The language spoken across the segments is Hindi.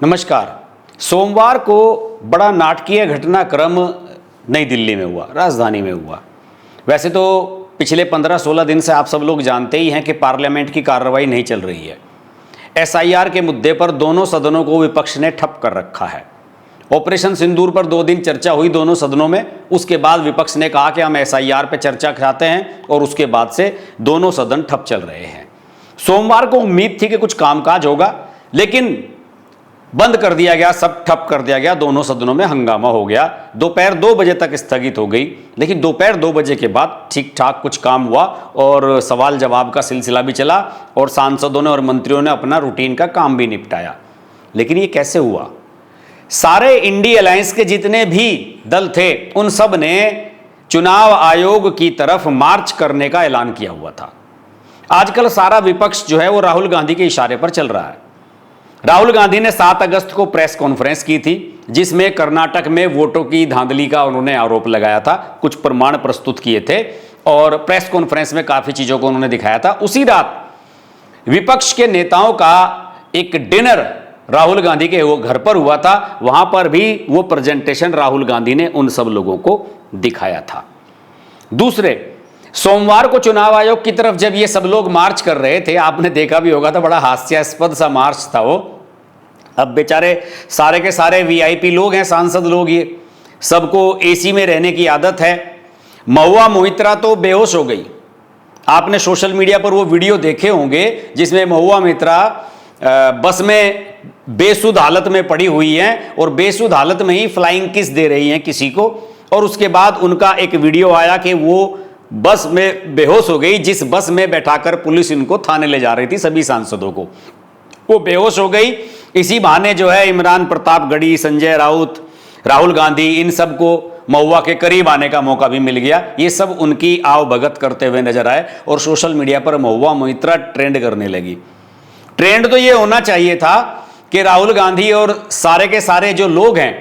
नमस्कार। सोमवार को बड़ा नाटकीय घटनाक्रम नई दिल्ली में हुआ, राजधानी में हुआ। वैसे तो पिछले 15-16 दिन से आप सब लोग जानते ही हैं कि पार्लियामेंट की कार्रवाई नहीं चल रही है। एसआईआर के मुद्दे पर दोनों सदनों को विपक्ष ने ठप कर रखा है। ऑपरेशन सिंदूर पर 2 दिन चर्चा हुई दोनों सदनों में। उसके बाद विपक्ष ने कहा कि हम एसआईआर पर चर्चा चाहते हैं और उसके बाद से दोनों सदन ठप चल रहे हैं। सोमवार को उम्मीद थी कि कुछ कामकाज होगा, लेकिन बंद कर दिया गया, सब ठप कर दिया गया। दोनों सदनों में हंगामा हो गया। दोपहर 2 बजे तक स्थगित हो गई, लेकिन दोपहर 2 बजे के बाद ठीक ठाक कुछ काम हुआ और सवाल जवाब का सिलसिला भी चला और सांसदों ने और मंत्रियों ने अपना रूटीन का काम भी निपटाया। लेकिन ये कैसे हुआ? सारे इंडी अलायंस के जितने भी दल थे उन सब ने चुनाव आयोग की तरफ मार्च करने का ऐलान किया हुआ था। आजकल सारा विपक्ष जो है वो राहुल गांधी के इशारे पर चल रहा है। राहुल गांधी ने 7 अगस्त को प्रेस कॉन्फ्रेंस की थी, जिसमें कर्नाटक में वोटों की धांधली का उन्होंने आरोप लगाया था, कुछ प्रमाण प्रस्तुत किए थे और प्रेस कॉन्फ्रेंस में काफी चीजों को उन्होंने दिखाया था। उसी रात विपक्ष के नेताओं का एक डिनर राहुल गांधी के वो घर पर हुआ था। वहां पर भी वो प्रेजेंटेशन राहुल गांधी ने उन सब लोगों को दिखाया था। दूसरे, सोमवार को चुनाव आयोग की तरफ जब ये सब लोग मार्च कर रहे थे, आपने देखा भी होगा, तो बड़ा हास्यास्पद सा मार्च था वो। अब बेचारे सारे के सारे वीआईपी लोग हैं, सांसद लोग, ये सबको एसी में रहने की आदत है। महुआ मोइत्रा तो बेहोश हो गई। आपने सोशल मीडिया पर वो वीडियो देखे होंगे जिसमें महुआ मोइत्रा बस में बेसुध हालत में पड़ी हुई हैं और बेसुध हालत में ही फ्लाइंग किस दे रही हैं किसी को। और उसके बाद उनका एक वीडियो आया कि वो बस में बेहोश हो गई, जिस बस में बैठाकर पुलिस इनको थाने ले जा रही थी, सभी सांसदों को। वो बेहोश हो गई। इसी बहाने जो है इमरान प्रतापगढ़ी, संजय राउत, राहुल गांधी, इन सबको महुआ के करीब आने का मौका भी मिल गया। ये सब उनकी आव भगत करते हुए नजर आए और सोशल मीडिया पर महुआ मोइत्रा ट्रेंड करने लगी। ट्रेंड तो ये होना चाहिए था कि राहुल गांधी और सारे के सारे जो लोग हैं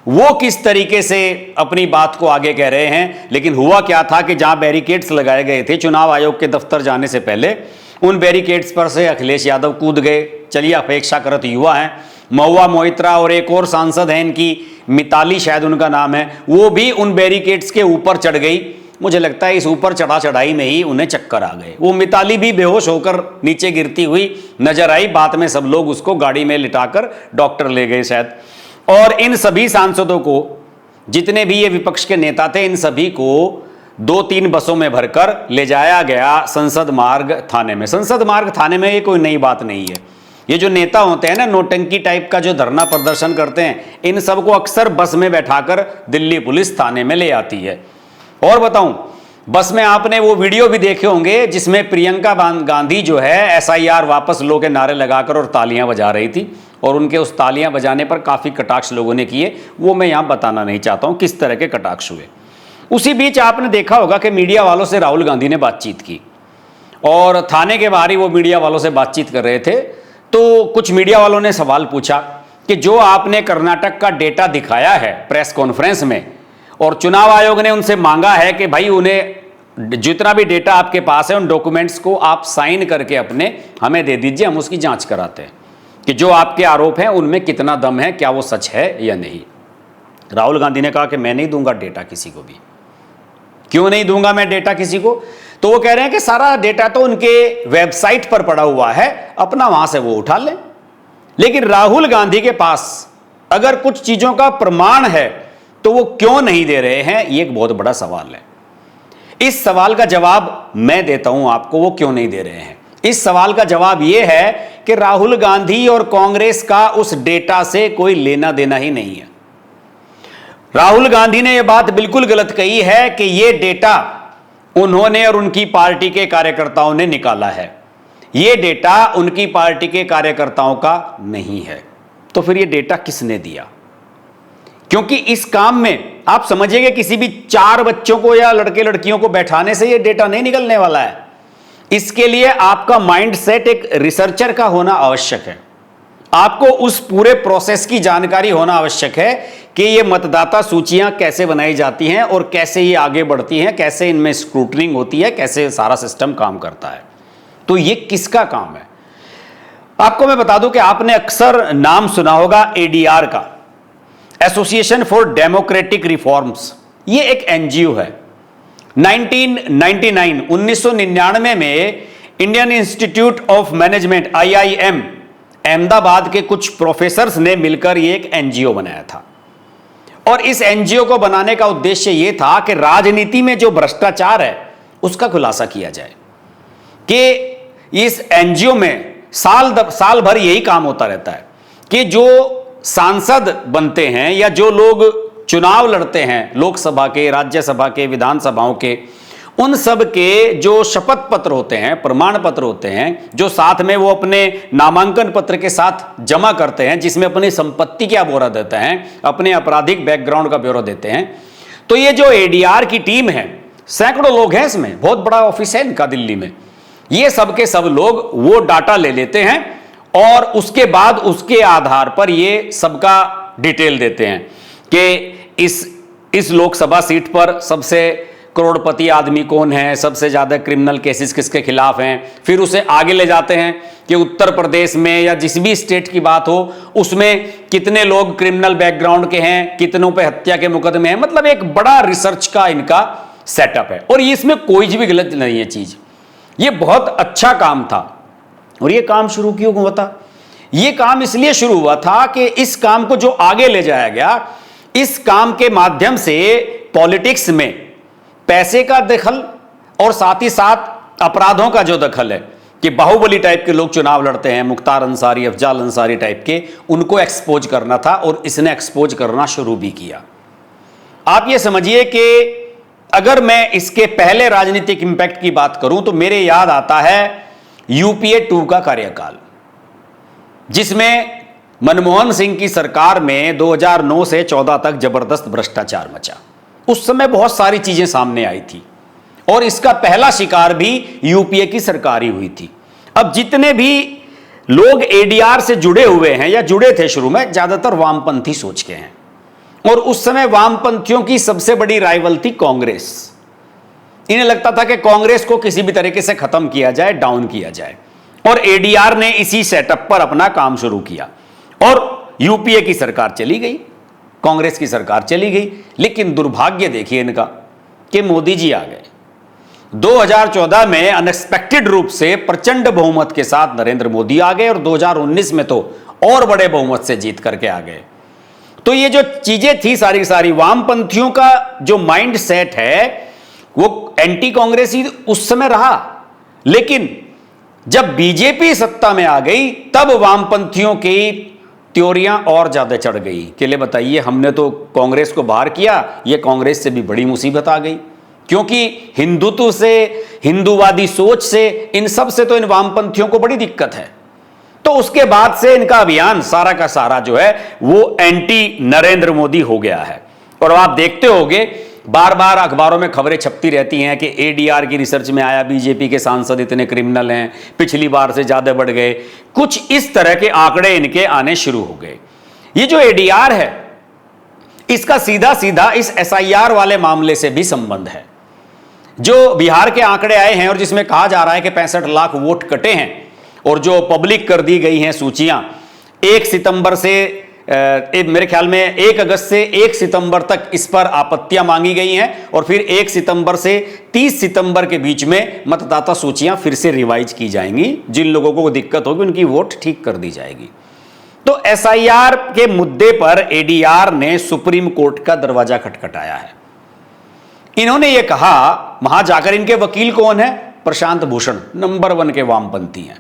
वो किस तरीके से अपनी बात को आगे कह रहे हैं। लेकिन हुआ क्या था कि जहां बैरिकेड्स लगाए गए थे चुनाव आयोग के दफ्तर जाने से पहले, उन बैरिकेड्स पर से अखिलेश यादव कूद गए। चलिए, अपेक्षाकृत युवा हैं। महुआ मोइत्रा और एक और सांसद हैं, इनकी मिताली शायद उनका नाम है, वो भी उन बैरिकेड्स के ऊपर चढ़ गई। मुझे लगता है इस ऊपर चढ़ाई में ही उन्हें चक्कर आ गए। वो मिताली भी बेहोश होकर नीचे गिरती हुई नजर आई। बाद में सब लोग उसको गाड़ी में लिटाकर डॉक्टर ले गए शायद। और इन सभी सांसदों को, जितने भी ये विपक्ष के नेता थे, इन सभी को 2-3 बसों में भरकर ले जाया गया संसद मार्ग थाने में। संसद मार्ग थाने में ये कोई नई बात नहीं है। ये जो नेता होते हैं ना, नौटंकी टाइप का जो धरना प्रदर्शन करते हैं, इन सबको अक्सर बस में बैठाकर दिल्ली पुलिस थाने में ले आती है। और बताऊं, बस में आपने वो वीडियो भी देखे होंगे जिसमें प्रियंका गांधी जो है एसआईआर वापस लो के नारे लगाकर और तालियां बजा रही थी और उनके उस तालियां बजाने पर काफी कटाक्ष लोगों ने किए। वो मैं यहां बताना नहीं चाहता हूं किस तरह के कटाक्ष हुए। उसी बीच आपने देखा होगा कि मीडिया वालों से राहुल गांधी ने बातचीत की और थाने के बाहर ही वो मीडिया वालों से बातचीत कर रहे थे। तो कुछ मीडिया वालों ने सवाल पूछा कि जो आपने कर्नाटक का डेटा दिखाया है प्रेस कॉन्फ्रेंस में, और चुनाव आयोग ने उनसे मांगा है कि भाई उन्हें जितना भी डेटा आपके पास है उन डॉक्यूमेंट्स को आप साइन करके अपने हमें दे दीजिए, हम उसकी जांच कराते हैं कि जो आपके आरोप हैं उनमें कितना दम है, क्या वो सच है या नहीं। राहुल गांधी ने कहा कि मैं नहीं दूंगा डेटा किसी को भी। क्यों नहीं दूंगा मैं डेटा किसी को? तो वो कह रहे हैं कि सारा डेटा तो उनके वेबसाइट पर पड़ा हुआ है, अपना वहां से वो उठा लें। लेकिन राहुल गांधी के पास अगर कुछ चीजों का प्रमाण है तो वो क्यों नहीं दे रहे हैं, ये एक बहुत बड़ा सवाल है। इस सवाल का जवाब मैं देता हूं आपको, वो क्यों नहीं दे रहे हैं। इस सवाल का जवाब यह है कि राहुल गांधी और कांग्रेस का उस डेटा से कोई लेना देना ही नहीं है। राहुल गांधी ने यह बात बिल्कुल गलत कही है कि यह डेटा उन्होंने और उनकी पार्टी के कार्यकर्ताओं ने निकाला है। यह डेटा उनकी पार्टी के कार्यकर्ताओं का नहीं है। तो फिर यह डेटा किसने दिया? क्योंकि इस काम में आप समझिएगा किसी भी 4 बच्चों को या लड़के लड़कियों को बैठाने से यह डेटा नहीं निकलने वाला है। इसके लिए आपका माइंडसेट एक रिसर्चर का होना आवश्यक है। आपको उस पूरे प्रोसेस की जानकारी होना आवश्यक है कि ये मतदाता सूचियां कैसे बनाई जाती हैं और कैसे ये आगे बढ़ती हैं, कैसे इनमें स्क्रूटनिंग होती है, कैसे सारा सिस्टम काम करता है। तो ये किसका काम है? आपको मैं बता दूं कि आपने अक्सर नाम सुना होगा एडीआर का, एसोसिएशन फॉर डेमोक्रेटिक रिफॉर्म्स। ये एक एनजीओ है। 1999 में Indian institute of management IIM Ahmedabad के कुछ प्रोफेसर्स ने मिलकर ये एक एनजीओ बनाया था। और इस एनजीओ को बनाने का उद्देश्य यह था कि राजनीति में जो भ्रष्टाचार है उसका खुलासा किया जाए। कि इस एनजीओ में साल भर यही काम होता रहता है कि जो सांसद बनते हैं या जो लोग चुनाव लड़ते हैं, लोकसभा के, राज्यसभा के, विधानसभाओं के, उन सब के जो शपथ पत्र होते हैं, प्रमाण पत्र होते हैं, जो साथ में वो अपने नामांकन पत्र के साथ जमा करते हैं, जिसमें अपनी संपत्ति का ब्यौरा देते हैं, अपने आपराधिक बैकग्राउंड का ब्यौरा देते हैं। तो ये जो एडीआर की टीम है, सैकड़ों लोग हैं इसमें, बहुत बड़ा ऑफिस है इनका दिल्ली में। ये सब के सब लोग वो डाटा ले लेते हैं और उसके बाद उसके आधार पर ये सबका डिटेल देते हैं कि इस लोकसभा सीट पर सबसे करोड़पति आदमी कौन है, सबसे ज्यादा क्रिमिनल केसेस किसके खिलाफ हैं। फिर उसे आगे ले जाते हैं कि उत्तर प्रदेश में या जिस भी स्टेट की बात हो उसमें कितने लोग क्रिमिनल बैकग्राउंड के हैं, कितनों पे हत्या के मुकदमे हैं। मतलब एक बड़ा रिसर्च का इनका सेटअप है और इसमें कोई भी गलत नहीं है चीज। ये बहुत अच्छा काम था। और ये काम शुरू क्यों हुआ था? ये काम इसलिए शुरू हुआ था कि इस काम को जो आगे ले जाया गया, इस काम के माध्यम से पॉलिटिक्स में पैसे का दखल और साथ ही साथ अपराधों का जो दखल है कि बाहुबली टाइप के लोग चुनाव लड़ते हैं, मुख्तार अंसारी, अफजाल अंसारी टाइप के, उनको एक्सपोज करना था और इसने एक्सपोज करना शुरू भी किया। आप ये समझिए कि अगर मैं इसके पहले राजनीतिक इंपैक्ट की बात करूं तो मेरे याद आता है यूपीए 2 का कार्यकाल, जिसमें मनमोहन सिंह की सरकार में 2009 से 14 तक जबरदस्त भ्रष्टाचार मचा। उस समय बहुत सारी चीजें सामने आई थी और इसका पहला शिकार भी यूपीए की सरकार ही हुई थी। अब जितने भी लोग एडीआर से जुड़े हुए हैं या जुड़े थे शुरू में, ज्यादातर वामपंथी सोच के हैं और उस समय वामपंथियों की सबसे बड़ी राइवल थी कांग्रेस। इन्हें लगता था कि कांग्रेस को किसी भी तरीके से खत्म किया जाए, डाउन किया जाए, और एडीआर ने इसी सेटअप पर अपना काम शुरू किया और यूपीए की सरकार चली गई, कांग्रेस की सरकार चली गई। लेकिन दुर्भाग्य देखिए इनका कि मोदी जी आ गए। 2014 में अनएक्सपेक्टेड रूप से प्रचंड बहुमत के साथ नरेंद्र मोदी आ गए और 2019 में तो और बड़े बहुमत से जीत करके आ गए। तो ये जो चीजें थी सारी सारी, वामपंथियों का जो माइंड सेट है वो एंटी कांग्रेस ही उस समय रहा। लेकिन जब बीजेपी सत्ता में आ गई तब वामपंथियों की त्योरियां और ज्यादा चढ़ गई कि ले बताइए, हमने तो कांग्रेस को बाहर किया, ये कांग्रेस से भी बड़ी मुसीबत आ गई। क्योंकि हिंदुत्व से, हिंदूवादी सोच से, इन सब से तो इन वामपंथियों को बड़ी दिक्कत है। तो उसके बाद से इनका अभियान सारा का सारा जो है वो एंटी नरेंद्र मोदी हो गया है। और आप देखते होंगे बार बार अखबारों में खबरें छपती रहती हैं कि एडीआर की रिसर्च में आया बीजेपी के सांसद इतने क्रिमिनल हैं, पिछली बार से ज्यादा बढ़ गए। कुछ इस तरह के आंकड़े इनके आने शुरू हो गए। ये जो एडीआर है इसका सीधा सीधा इस एसआईआर वाले मामले से भी संबंध है, जो बिहार के आंकड़े आए हैं और जिसमें कहा जा रहा है कि 65 लाख वोट कटे हैं और जो पब्लिक कर दी गई हैं सूचियां 1 सितंबर से मेरे ख्याल में 1 अगस्त से 1 सितंबर तक इस पर आपत्तियां मांगी गई हैं और फिर 1 सितंबर से 30 सितंबर के बीच में मतदाता सूचियां फिर से रिवाइज की जाएंगी। जिन लोगों को दिक्कत होगी उनकी वोट ठीक कर दी जाएगी। तो एसआईआर के मुद्दे पर एडीआर ने सुप्रीम कोर्ट का दरवाजा खटखटाया है। इन्होंने यह कहा, वहां जाकर इनके वकील कौन है? प्रशांत भूषण, नंबर 1 के वामपंथी हैं।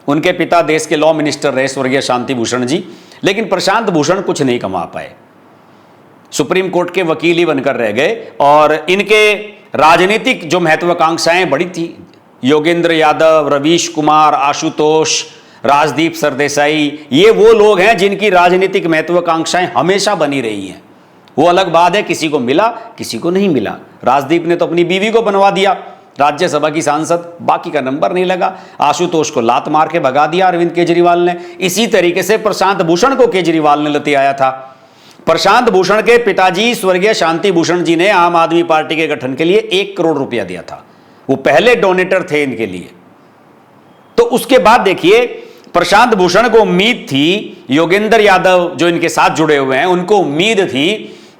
उनके पिता देश के लॉ मिनिस्टर रहे स्वर्गीय शांति भूषण जी, लेकिन प्रशांत भूषण कुछ नहीं कमा पाए, सुप्रीम कोर्ट के वकील ही बनकर रह गए। और इनके राजनीतिक जो महत्वाकांक्षाएं बड़ी थी, योगेंद्र यादव, रवीश कुमार, आशुतोष, राजदीप सरदेसाई, ये वो लोग हैं जिनकी राजनीतिक महत्वाकांक्षाएं हमेशा बनी रही हैं। वो अलग बात है किसी को मिला किसी को नहीं मिला। राजदीप ने तो अपनी बीवी को बनवा दिया राज्यसभा की सांसद, बाकी का नंबर नहीं लगा। आशुतोष को लात मार के भगा दिया अरविंद केजरीवाल ने। इसी तरीके से प्रशांत भूषण को केजरीवाल ने लते आया था। प्रशांत भूषण के पिताजी स्वर्गीय शांति भूषण जी ने आम आदमी पार्टी के गठन के लिए 1 करोड़ रुपया दिया था। वो पहले डोनेटर थे इनके लिए। तो उसके बाद देखिए प्रशांत भूषण को उम्मीद थी, योगेंद्र यादव जो इनके साथ जुड़े हुए हैं उनको उम्मीद थी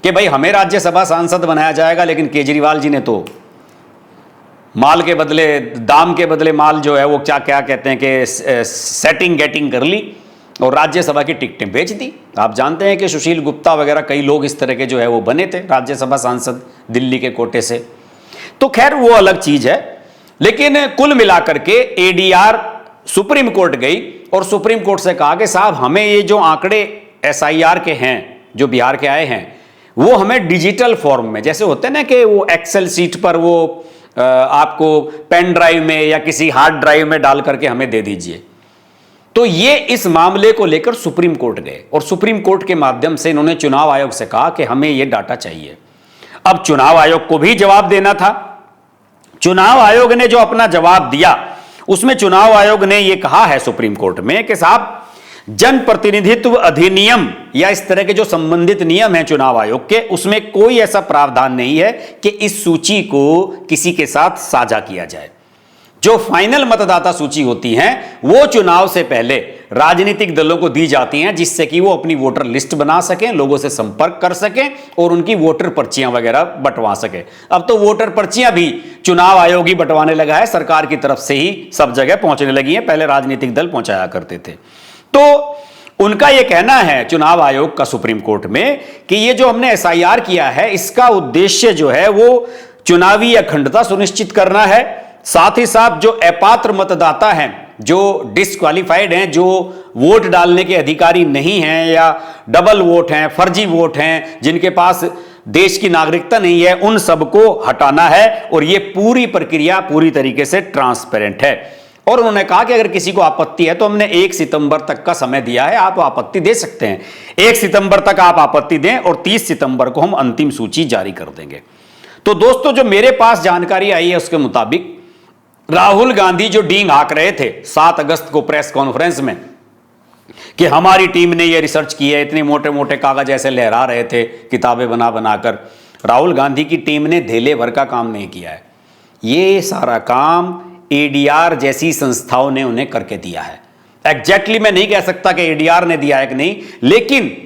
कि भाई हमें राज्यसभा सांसद बनाया जाएगा, लेकिन केजरीवाल जी ने तो माल के बदले, दाम के बदले माल जो है वो क्या क्या कहते हैं कि सेटिंग गेटिंग कर ली और राज्यसभा की टिकटें बेच दी। आप जानते हैं कि सुशील गुप्ता वगैरह कई लोग इस तरह के जो है वो बने थे राज्यसभा सांसद दिल्ली के कोटे से। तो खैर वो अलग चीज है, लेकिन कुल मिलाकर के एडीआर सुप्रीम कोर्ट गई और सुप्रीम कोर्ट से कहा कि साहब हमें ये जो आंकड़े एसआईआर के हैं जो बिहार के आए हैं वो हमें डिजिटल फॉर्म में, जैसे होते हैं ना कि वो एक्सेल सीट पर वो आपको पेन ड्राइव में या किसी हार्ड ड्राइव में डाल करके हमें दे दीजिए। तो ये इस मामले को लेकर सुप्रीम कोर्ट गए और सुप्रीम कोर्ट के माध्यम से इन्होंने चुनाव आयोग से कहा कि हमें ये डाटा चाहिए। अब चुनाव आयोग को भी जवाब देना था। चुनाव आयोग ने जो अपना जवाब दिया उसमें चुनाव आयोग ने यह कहा है सुप्रीम कोर्ट में कि साहब जनप्रतिनिधित्व अधिनियम या इस तरह के जो संबंधित नियम हैं चुनाव आयोग के, उसमें कोई ऐसा प्रावधान नहीं है कि इस सूची को किसी के साथ साझा किया जाए। जो फाइनल मतदाता सूची होती हैं वो चुनाव से पहले राजनीतिक दलों को दी जाती हैं, जिससे कि वो अपनी वोटर लिस्ट बना सकें, लोगों से संपर्क कर सकें और उनकी वोटर पर्चियां वगैरह बंटवा सकें। अब तो वोटर पर्चियां भी चुनाव आयोग ही बंटवाने लगा है, सरकार की तरफ से ही सब जगह पहुंचने लगी हैं, पहले राजनीतिक दल पहुंचाया करते थे। तो उनका यह कहना है चुनाव आयोग का सुप्रीम कोर्ट में कि ये जो हमने एसआईआर किया है इसका उद्देश्य जो है वो चुनावी अखंडता सुनिश्चित करना है, साथ ही साथ जो अपात्र मतदाता हैं, जो डिस्क्वालिफाइड हैं, जो वोट डालने के अधिकारी नहीं हैं या डबल वोट हैं, फर्जी वोट हैं, जिनके पास देश की नागरिकता नहीं है, उन सबको हटाना है और यह पूरी प्रक्रिया पूरी तरीके से ट्रांसपेरेंट है। और उन्होंने कहा कि अगर किसी को आपत्ति है तो हमने 1 सितंबर तक का समय दिया है, आप आपत्ति दे सकते हैं। 1 सितंबर तक आप आपत्ति दें और 30 सितंबर को हम अंतिम सूची जारी कर देंगे। तो दोस्तों जो मेरे पास जानकारी आई है उसके मुताबिक राहुल गांधी जो डींग हाँक रहे थे 7 अगस्त को प्रेस कॉन्फ्रेंस में कि हमारी टीम ने यह रिसर्च की है, इतने मोटे मोटे कागज ऐसे लहरा रहे थे किताबें बना बनाकर, राहुल गांधी की टीम ने धेले भर का काम नहीं किया है। ये सारा काम एडीआर जैसी संस्थाओं ने उन्हें करके दिया है। एग्जैक्टली मैं नहीं कह सकता कि एडीआर ने दिया है कि नहीं, लेकिन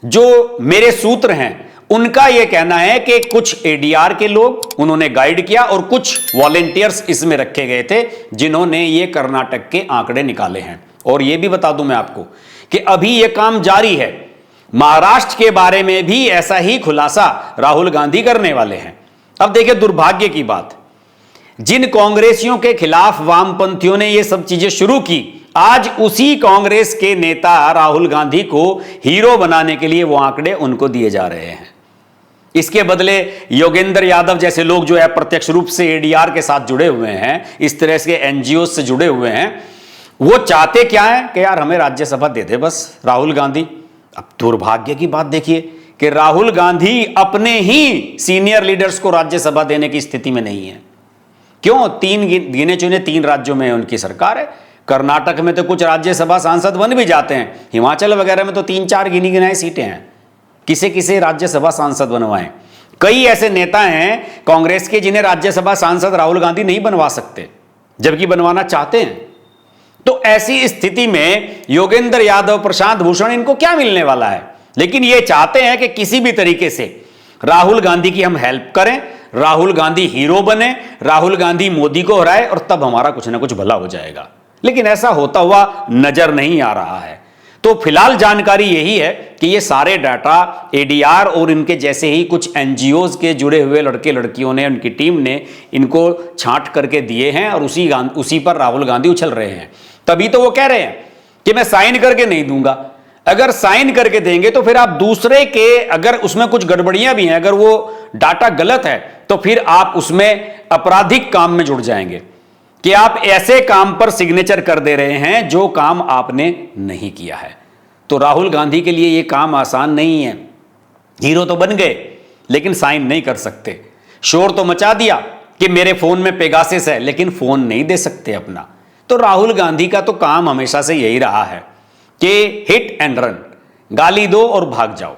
जो मेरे सूत्र हैं उनका यह कहना है कि कुछ एडीआर के लोग उन्होंने गाइड किया और कुछ वॉलेंटियर्स इसमें रखे गए थे जिन्होंने ये कर्नाटक के आंकड़े निकाले हैं। और यह भी बता दूं मैं आपको कि अभी यह काम जारी है, महाराष्ट्र के बारे में भी ऐसा ही खुलासा राहुल गांधी करने वाले हैं। अब देखिए दुर्भाग्य की बात, जिन कांग्रेसियों के खिलाफ वामपंथियों ने ये सब चीजें शुरू की, आज उसी कांग्रेस के नेता राहुल गांधी को हीरो बनाने के लिए वो आंकड़े उनको दिए जा रहे हैं। इसके बदले योगेंद्र यादव जैसे लोग जो है प्रत्यक्ष रूप से एडीआर के साथ जुड़े हुए हैं, इस तरह के एनजीओ से जुड़े हुए हैं, वो चाहते क्या है कि यार हमें राज्यसभा दे दे बस राहुल गांधी। अब दुर्भाग्य की बात देखिए कि राहुल गांधी अपने ही सीनियर लीडर्स को राज्यसभा देने की स्थिति में नहीं है। क्यों? 3 गिने चुने 3 राज्यों में उनकी सरकार है। कर्नाटक में तो कुछ राज्यसभा सांसद बन भी जाते हैं, हिमाचल वगैरह में तो 3-4 गिनी गिनाई सीटें हैं, किसे किसे राज्यसभा सांसद बनवाएं। कई ऐसे नेता हैं कांग्रेस के जिन्हें राज्यसभा सांसद राहुल गांधी नहीं बनवा सकते, जबकि बनवाना चाहते हैं। तो ऐसी स्थिति में योगेंद्र यादव, प्रशांत भूषण, इनको क्या मिलने वाला है? लेकिन ये चाहते हैं कि किसी भी तरीके से राहुल गांधी की हम हेल्प करें, राहुल गांधी हीरो बने, राहुल गांधी मोदी को हराए और तब हमारा कुछ ना कुछ भला हो जाएगा। लेकिन ऐसा होता हुआ नजर नहीं आ रहा है। तो फिलहाल जानकारी यही है कि ये सारे डाटा एडीआर और इनके जैसे ही कुछ एनजीओज के जुड़े हुए लड़के लड़कियों ने, उनकी टीम ने इनको छांट करके दिए हैं और उसी पर राहुल गांधी उछल रहे हैं। तभी तो वो कह रहे हैं कि मैं साइन करके नहीं दूंगा। अगर साइन करके देंगे तो फिर आप दूसरे के, अगर उसमें कुछ गड़बड़ियां भी हैं, अगर वो डाटा गलत है तो फिर आप उसमें आपराधिक काम में जुड़ जाएंगे कि आप ऐसे काम पर सिग्नेचर कर दे रहे हैं जो काम आपने नहीं किया है। तो राहुल गांधी के लिए यह काम आसान नहीं है। हीरो तो बन गए लेकिन साइन नहीं कर सकते। शोर तो मचा दिया कि मेरे फोन में पेगासिस है, लेकिन फोन नहीं दे सकते अपना। तो राहुल गांधी का तो काम हमेशा से यही रहा है कि हिट एंड रन, गाली दो और भाग जाओ,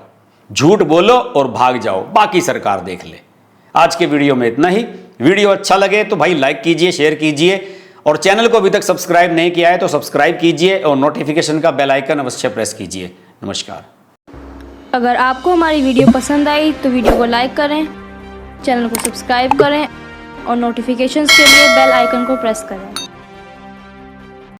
झूठ बोलो और भाग जाओ, बाकी सरकार देख ले। आज के वीडियो में इतना ही। वीडियो अच्छा लगे तो भाई लाइक कीजिए, शेयर कीजिए और चैनल को अभी तक सब्सक्राइब नहीं किया है तो सब्सक्राइब कीजिए और नोटिफिकेशन का बेल आइकन अवश्य प्रेस कीजिए। नमस्कार। अगर आपको हमारी वीडियो पसंद आई तो वीडियो को लाइक करें, चैनल को सब्सक्राइब करें और नोटिफिकेशंस के लिए बेल आइकन को प्रेस करें।